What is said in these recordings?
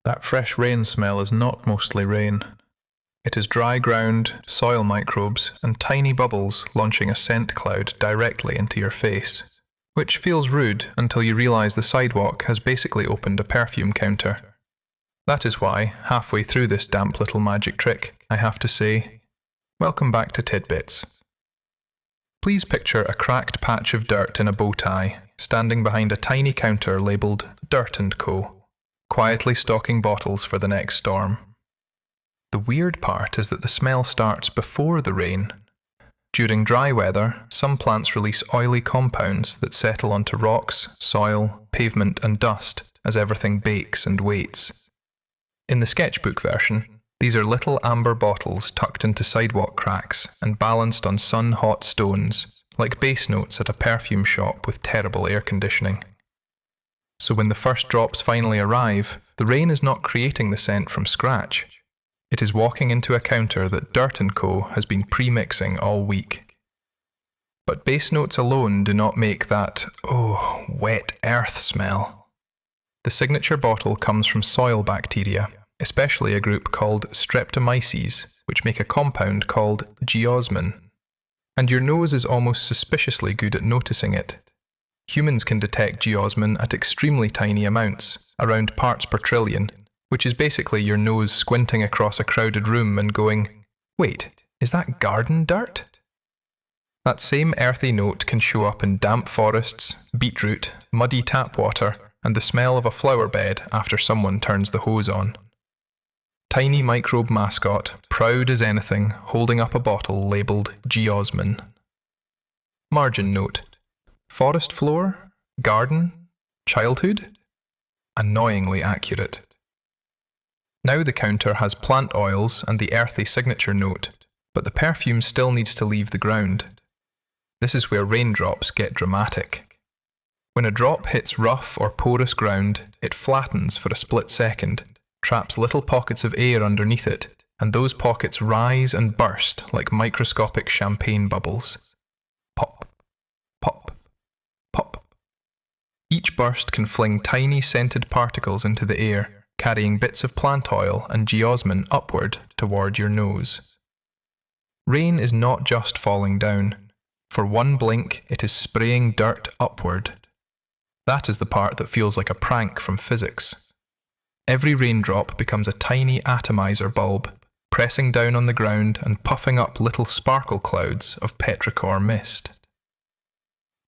That fresh rain smell is not mostly rain. It is dry ground, soil microbes, and tiny bubbles launching a scent cloud directly into your face, which feels rude until you realize the sidewalk has basically opened a perfume counter. That is why, halfway through this damp little magic trick, I have to say, welcome back to Tidbits. Please picture a cracked patch of dirt in a bow tie, standing behind a tiny counter labelled Dirt & Co., quietly stocking bottles for the next storm. The weird part is that the smell starts before the rain. During dry weather, some plants release oily compounds that settle onto rocks, soil, pavement and dust as everything bakes and waits. In the sketchbook version, these are little amber bottles tucked into sidewalk cracks and balanced on sun-hot stones, like bass notes at a perfume shop with terrible air conditioning. So when the first drops finally arrive, the rain is not creating the scent from scratch. It is walking into a counter that Dirt & Co. has been pre-mixing all week. But bass notes alone do not make that, wet earth smell. The signature bottle comes from soil bacteria, especially a group called Streptomyces, which make a compound called geosmin. And your nose is almost suspiciously good at noticing it. Humans can detect geosmin at extremely tiny amounts, around parts per trillion, which is basically your nose squinting across a crowded room and going, wait, is that garden dirt? That same earthy note can show up in damp forests, beetroot, muddy tap water, and the smell of a flower bed after someone turns the hose on. Tiny microbe mascot, proud as anything, holding up a bottle labelled geosmin. Margin note. Forest floor? Garden? Childhood? Annoyingly accurate. Now the counter has plant oils and the earthy signature note, but the perfume still needs to leave the ground. This is where raindrops get dramatic. When a drop hits rough or porous ground, it flattens for a split second, traps little pockets of air underneath it, and those pockets rise and burst like microscopic champagne bubbles. Pop, pop, pop. Each burst can fling tiny scented particles into the air, carrying bits of plant oil and geosmin upward toward your nose. Rain is not just falling down. For one blink, it is spraying dirt upward. That is the part that feels like a prank from physics. Every raindrop becomes a tiny atomizer bulb, pressing down on the ground and puffing up little sparkle clouds of petrichor mist.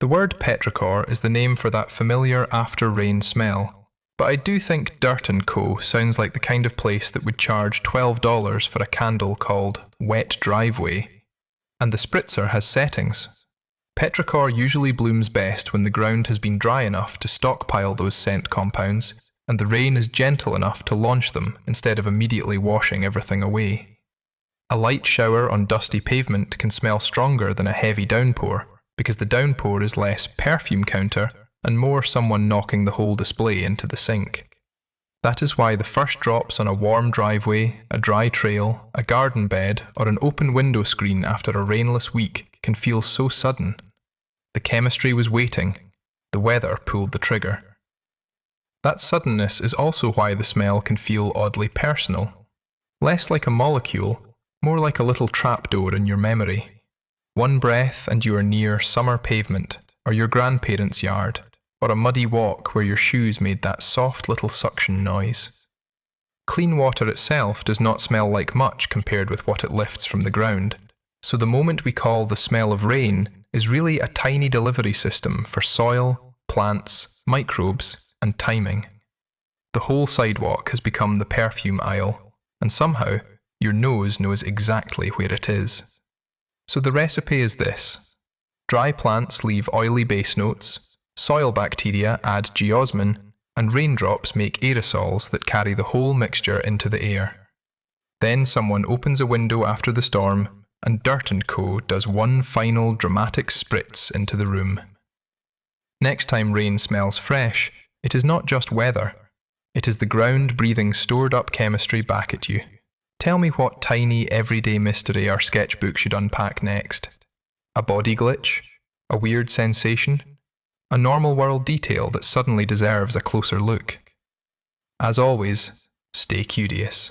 The word petrichor is the name for that familiar after-rain smell, but I do think Dirt & Co. sounds like the kind of place that would charge $12 for a candle called Wet Driveway. And the spritzer has settings. Petrichor usually blooms best when the ground has been dry enough to stockpile those scent compounds, and the rain is gentle enough to launch them instead of immediately washing everything away. A light shower on dusty pavement can smell stronger than a heavy downpour, because the downpour is less perfume counter and more someone knocking the whole display into the sink. That is why the first drops on a warm driveway, a dry trail, a garden bed, or an open window screen after a rainless week can feel so sudden. The chemistry was waiting. The weather pulled the trigger. That suddenness is also why the smell can feel oddly personal. Less like a molecule, more like a little trapdoor in your memory. One breath and you are near summer pavement, or your grandparents' yard, or a muddy walk where your shoes made that soft little suction noise. Clean water itself does not smell like much compared with what it lifts from the ground, so the moment we call the smell of rain is really a tiny delivery system for soil, plants, microbes, and timing. The whole sidewalk has become the perfume aisle, and somehow your nose knows exactly where it is. So the recipe is this. Dry plants leave oily base notes, soil bacteria add geosmin, and raindrops make aerosols that carry the whole mixture into the air. Then someone opens a window after the storm, and Dirt & Co. does one final dramatic spritz into the room. Next time rain smells fresh, it is not just weather. It is the ground breathing stored up chemistry back at you. Tell me what tiny everyday mystery our sketchbook should unpack next. A body glitch? A weird sensation? A normal world detail that suddenly deserves a closer look? As always, Stay curious.